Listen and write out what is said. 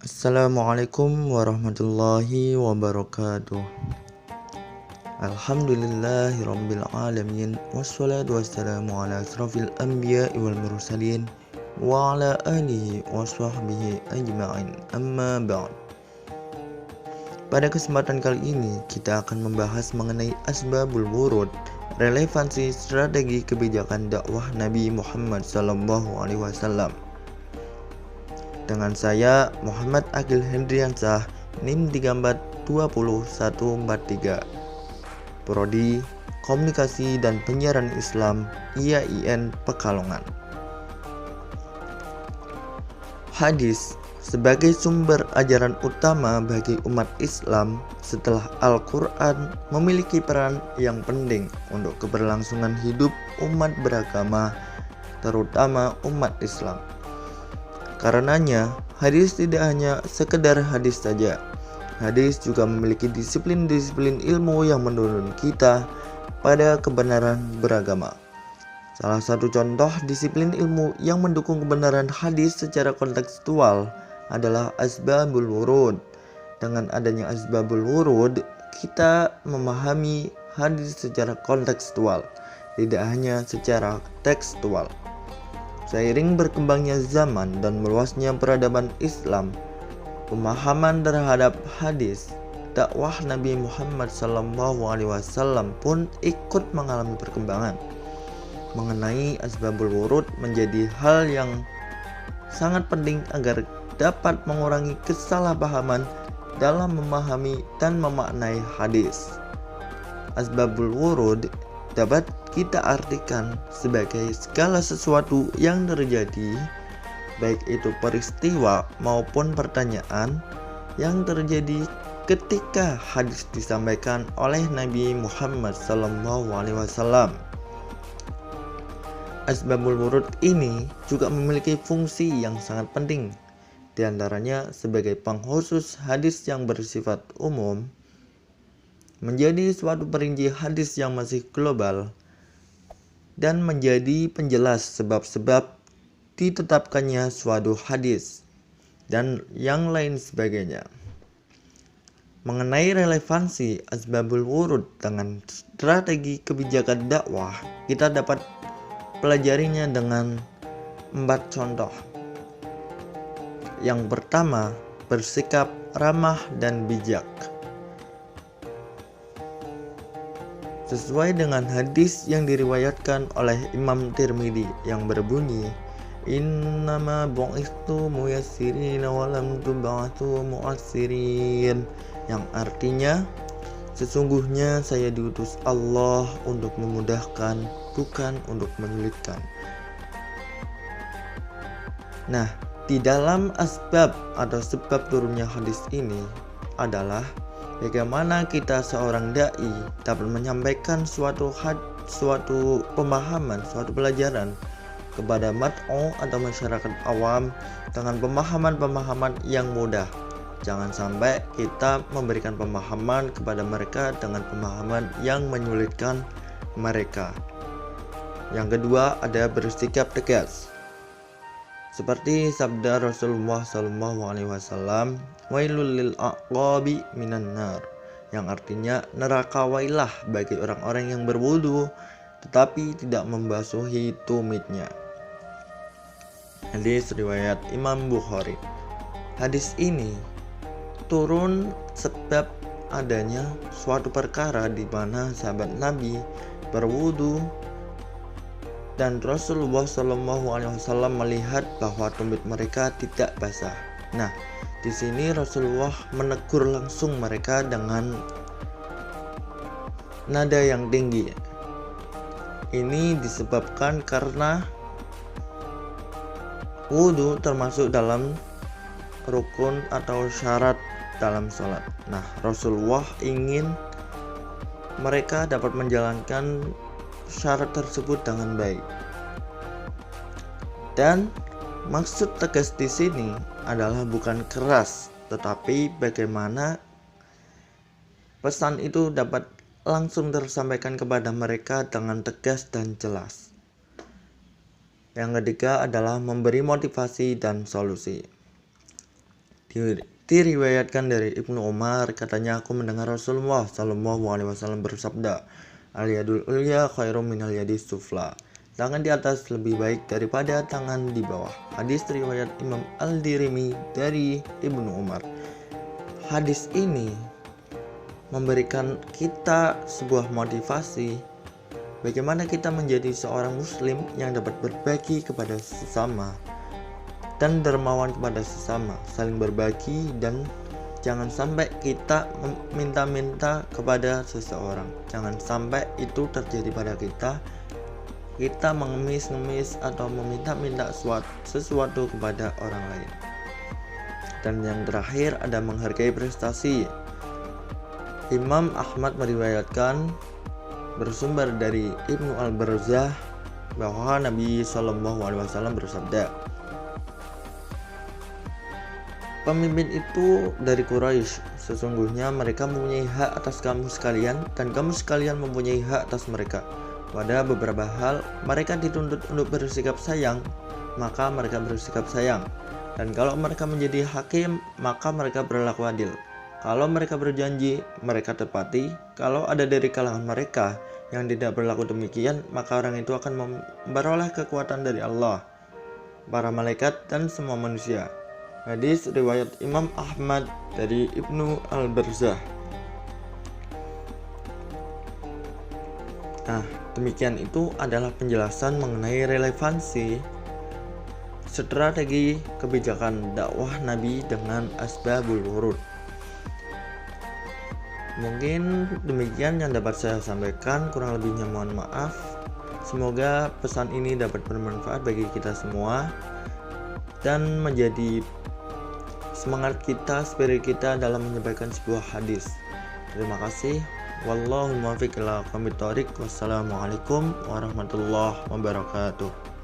Assalamualaikum warahmatullahi wabarakatuh. Alhamdulillahirabbil alamin wassalatu wassalamu ala asrofil anbiya'i wal mursalin wa ala alihi wa sahbihi ajma'in. Amma ba'd. Pada kesempatan kali ini kita akan membahas mengenai asbabul wurud, relevansi strategi kebijakan dakwah Nabi Muhammad SAW. Dengan saya Muhammad Agil Hendriansah, NIM 342143, Prodi Komunikasi dan Penyiaran Islam IAIN Pekalongan. Hadis sebagai sumber ajaran utama bagi umat Islam setelah Al-Quran memiliki peran yang penting untuk keberlangsungan hidup umat beragama, terutama umat Islam. Karenanya, hadis tidak hanya sekedar hadis saja. Hadis juga memiliki disiplin-disiplin ilmu yang menuntun kita pada kebenaran beragama. Salah satu contoh disiplin ilmu yang mendukung kebenaran hadis secara kontekstual adalah asbabul wurud. Dengan adanya asbabul wurud, kita memahami hadis secara kontekstual, tidak hanya secara tekstual. Seiring berkembangnya zaman dan meluasnya peradaban Islam, pemahaman terhadap hadis dakwah Nabi Muhammad SAW pun ikut mengalami perkembangan. Mengenai asbabul wurud menjadi hal yang sangat penting agar dapat mengurangi kesalahpahaman dalam memahami dan memaknai hadis. Asbabul wurud dapat kita artikan sebagai segala sesuatu yang terjadi, baik itu peristiwa maupun pertanyaan yang terjadi ketika hadis disampaikan oleh Nabi Muhammad SAW. Asbabul wurud ini juga memiliki fungsi yang sangat penting, diantaranya sebagai pengkhusus hadis yang bersifat umum, menjadi suatu perinci hadis yang masih global, dan menjadi penjelas sebab-sebab ditetapkannya suatu hadis, dan yang lain sebagainya. Mengenai relevansi asbabul wurud dengan strategi kebijakan dakwah, kita dapat pelajarinya dengan 4 contoh. Yang pertama, bersikap ramah dan bijak. Sesuai dengan hadis yang diriwayatkan oleh Imam Tirmidzi yang berbunyi, innama bu'itsu muyassirin wa lam tub'atsu mu'assirin, yang artinya sesungguhnya saya diutus Allah untuk memudahkan, bukan untuk menyulitkan. Nah, di dalam asbab atau sebab turunnya hadis ini adalah bagaimana kita seorang dai dapat menyampaikan suatu pemahaman, suatu pelajaran kepada mat'u atau masyarakat awam dengan pemahaman-pemahaman yang mudah. Jangan sampai kita memberikan pemahaman kepada mereka dengan pemahaman yang menyulitkan mereka. Yang kedua, ada bersikap tegas. Seperti sabda Rasulullah SAW, wailul lil aqabi minan nar, yang artinya neraka wailah bagi orang-orang yang berwudu tetapi tidak membasuhi tumitnya. Hadis riwayat Imam Bukhari. Hadis ini turun sebab adanya suatu perkara di mana sahabat Nabi berwudu dan Rasulullah SAW melihat bahwa tumit mereka tidak basah. Nah, di sini Rasulullah menegur langsung mereka dengan nada yang tinggi. Ini disebabkan karena wudu termasuk dalam rukun atau syarat dalam sholat. Nah, Rasulullah ingin mereka dapat menjalankan syarat tersebut dengan baik. Dan maksud tegas di sini adalah bukan keras, tetapi bagaimana pesan itu dapat langsung tersampaikan kepada mereka dengan tegas dan jelas. Yang ketiga adalah memberi motivasi dan solusi. Diriwayatkan dari Ibnu Umar, katanya aku mendengar Rasulullah Shallallahu Alaihi Wasallam bersabda, al-yadul ulya khairum minal yadis sufla. Tangan di atas lebih baik daripada tangan di bawah. Hadis riwayat Imam Al-Dirimi dari Ibnu Umar. Hadis ini memberikan kita sebuah motivasi bagaimana kita menjadi seorang muslim yang dapat berbagi kepada sesama dan dermawan kepada sesama, saling berbagi, dan jangan sampai kita minta-minta kepada seseorang. Jangan sampai itu terjadi pada kita mengemis-ngemis atau meminta-minta sesuatu kepada orang lain. Dan yang terakhir ada menghargai prestasi. Imam Ahmad meriwayatkan bersumber dari Ibnu Al-Barzah bahwa Nabi Shallallahu Alaihi Wasallam bersabda, pemimpin itu dari Quraisy, sesungguhnya mereka mempunyai hak atas kamu sekalian dan kamu sekalian mempunyai hak atas mereka. Pada beberapa hal mereka dituntut untuk bersikap sayang, maka mereka bersikap sayang. Dan kalau mereka menjadi hakim, maka mereka berlaku adil. Kalau mereka berjanji, mereka tepati. Kalau ada dari kalangan mereka yang tidak berlaku demikian, maka orang itu akan memperoleh kekuatan dari Allah, para malaikat, dan semua manusia. Hadis riwayat Imam Ahmad dari Ibnu Al-Barzah. Nah, demikian itu adalah penjelasan mengenai relevansi strategi kebijakan dakwah Nabi dengan asbabul wurud. Mungkin demikian yang dapat saya sampaikan, kurang lebihnya mohon maaf. Semoga pesan ini dapat bermanfaat bagi kita semua dan menjadi semangat kita, spirit kita dalam menyampaikan sebuah hadis. Terima kasih. Wallahul muwaffiq ila aqwamit thoriq. Wassalamualaikum warahmatullahi wabarakatuh.